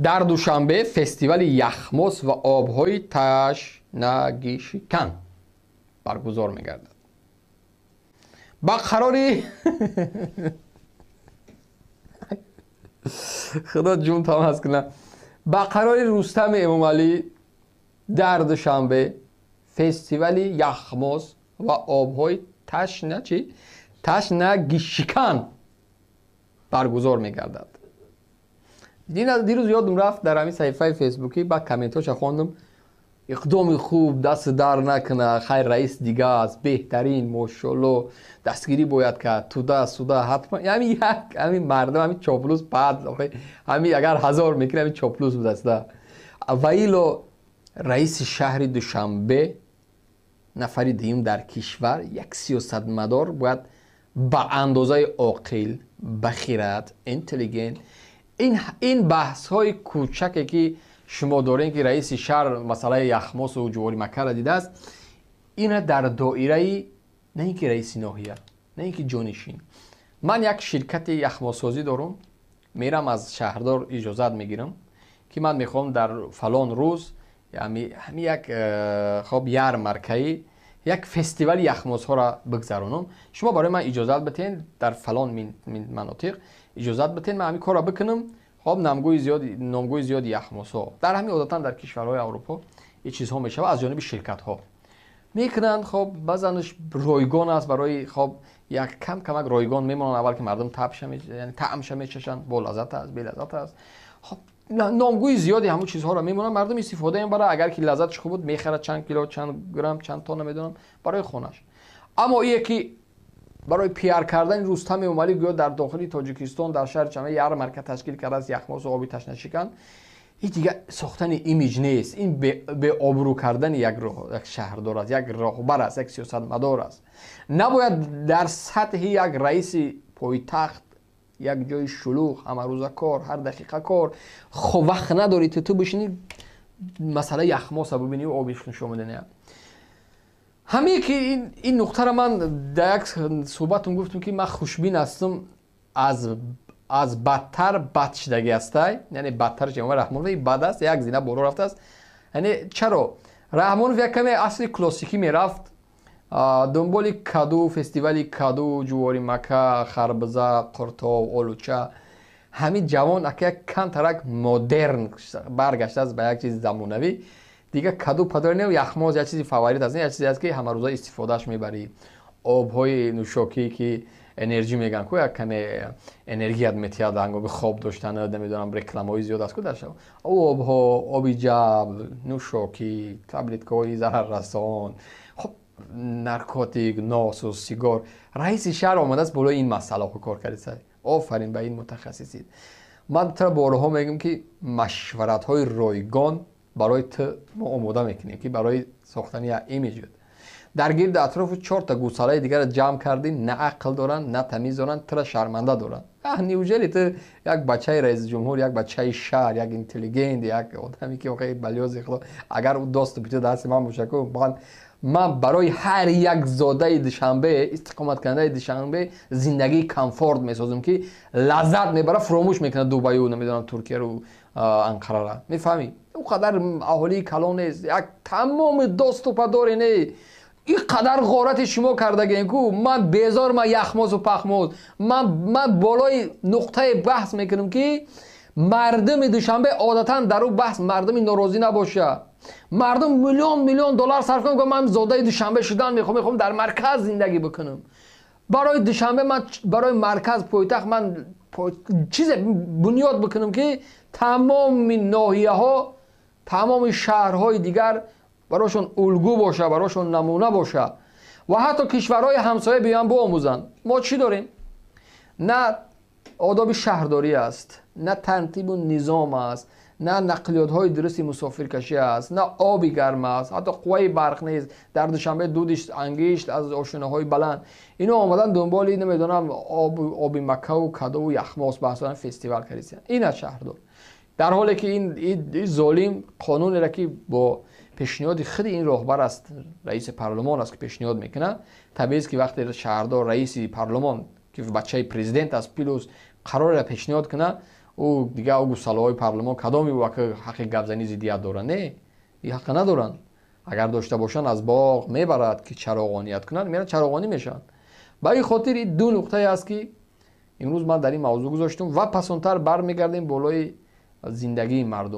در دوشنبه فستیوال یخمس و آبهای تشنگی شکن برگزار می‌گردد. با قراری خدا جون تمام هست کنه. با قراری رستم امامعلی در دوشنبه فستیوال یخمس و آبهای تشنگی شکن برگزار می‌گردد. دیروز یادم رفت در همین صفحه فیسبوکی با کامنتاش خواندم اقدام خوب، دست در نکنه، خیر رئیس دیگه است، بهترین، ماشاءالله دستگیری باید کرد، توده سوده حتما. همین مردم همین چاپلوس بعد همین اگر 1000 میکنه همین چاپلوس بود است. ویلو رئیس شهر دوشنبه نفری دیم در کشور یک سیاستمدار باید با اندازه عاقل، بخیرت، اینتلیجنت این بحث های کوچکی که شما دارین که رئیس شهر مسئله یخمس و جواری مکه را دیده است، این در دایره نه اینکه رئیس ناحیه، نه اینکه جانشین. من یک شرکت یخمس سازی دارم، میرم از شهردار اجازت میگیرم که من میخوام در فلان روز همین یک خب یارمارکه یک فستیوال یخمس ها را بگذرانم، شما برای من اجازت بتین در فلان مناطق اجازت بتین من همین کار را بکنم. خب نامگوی زیاد یخمس ها در همین عادتا در کشورهای اروپا این چیزها میشه از جانب شرکت ها میکنند. خب بعضنش رایگان است، برای خب یک کمک رایگان میمونن اول که مردم یعنی طعمش میچشن، با لذت است، بی لذت است. خب نامگوی زیادی همون چیزها را میمونن، مردم استفاده میبرن، اگر که لذتش خوب بود میخره چند کیلو، چند گرم، چند تا نمیدونم برای خونش. اما این یکی برای پیار کردن رستم امامعلی گویا در داخل تاجیکستان در شهر چمه یار مرکز تشکیل کرده از یخمس و آبی تشنه شکن، این دیگه ساختن ایمیج نیست، این به آبرو کردن یک شهردار است، یک راهبر است، یک سیاستمدار است. نباید در سطح یک رئیس پایتخت یک جای شلوغ، همه روزه کار، هر دقیقه کار، خب وقت نداری تو بشینی مسئله یخمس رو ببینی و آبیش نشون بدنی. همین که این نقطه را من در یک صحبتم گفتم که من خوشبین هستم از بدتر بد شدگی است. یعنی بدتر چه رحمانوی بد است، یک زینه بالا رفته است. یعنی چرا رحمانوی یک کمی اصل کلاسیکی میرفت دنبال کادو، فستیوال کادو، جواری مکه، خربزه، قرطاو، آلوچه، همین جوان یک کم ترک مدرن برگشته است به یک چیز زمانوی دیگه. کادو پدر و یخمس یک چیزی فاوریت است، یک چیزی است که همه روزا استفادهش میبری. آبهای نوشاکی که انرژی میگن که یک کمی انرژیت میتیاد هنگام خواب داشتن، نمیدونم رکلامای زیاد است که درش او آبها، آبی جب، نوشاکی، تبلیت‌های ضرر رسان، خب نارکوتیک، ناس و سیگار. رئیس شهر آمده است بالای این مسئله ها کار کرده. آفرین به این متخصصین. من تا بارها میگم که مشورت های رایگان برای تو ما آماده میکنیم که برای ساختن یک ایمیج در گرد اطراف 4 تا گوساله دیگر جمع کردین، نه عقل دارن، نه تمیز دارن، تو را شرمنده دارن. نیوجلی تو یک بچه رئیس جمهور، یک بچه شهر، یک اینتلیجنت، یک آدمی که واقعا بلیاز خدا اگر اون دوست بیت دست من مشکل من برای هر یک زاده دوشنبه استقامت کننده دوشنبه زندگی کامفورت میسازم که لذت میبره، فراموش میکنه دبی و نمیدونم ترکیه رو، انقره را. میفهمی اون قدر اهالی کلان نیست، یک تمام دوست و پدار نه این قدر غارت شما کردگین کو من بیزار من یخمس و پخمس. من بالای نقطه بحث میکنم که مردم دوشنبه عادتا در اون بحث مردم ناراضی نباشه. مردم میلیون دلار صرف کنن که من زاده دوشنبه شدم، میخوام در مرکز زندگی بکنم. برای دوشنبه من برای مرکز پایتخت من چیز بنیاد بکنم که تمام ناحیه ها، تمام شهرهای دیگر براشون الگو باشه، براشون نمونه باشه و حتی کشورهای همسایه بیان بیاموزن. ما چی داریم؟ نه آداب شهرداری است، نه ترتیب و نظام است، نه نقلیات های درستی مسافرکشی است، نه آبی گرم است، حتی قوه برق نیست. در دوشنبه دودش انگشت از آشناهای بلند اینا آمدن دنبال نمیدونم آبی مکه و کادو و یخمس بحثان فستیوال کردن. این شهردار در حالی که این ظالم قانون را که با پیشنهاد خود این راهبر است، رئیس پارلمان است که پیشنهاد میکنه، طبیعی است که وقتی شهردار رئیس پارلمان که بچه پرزیدنت از پیلوس قرار را پیشنهاد کنه، او دیگه او گوساله‌های پارلمان کدامی واقع حق گپزنی زیدیت دارن؟ نه، این حق ندارن. اگر داشته باشن از باغ میبرد که چراغانیت کنن، میرن چراغانی میشن. به این خاطر این دو نقطه است که امروز من در این موضوع گذاشتم و پسانتر برمیگردیم بالای زندگی مردم.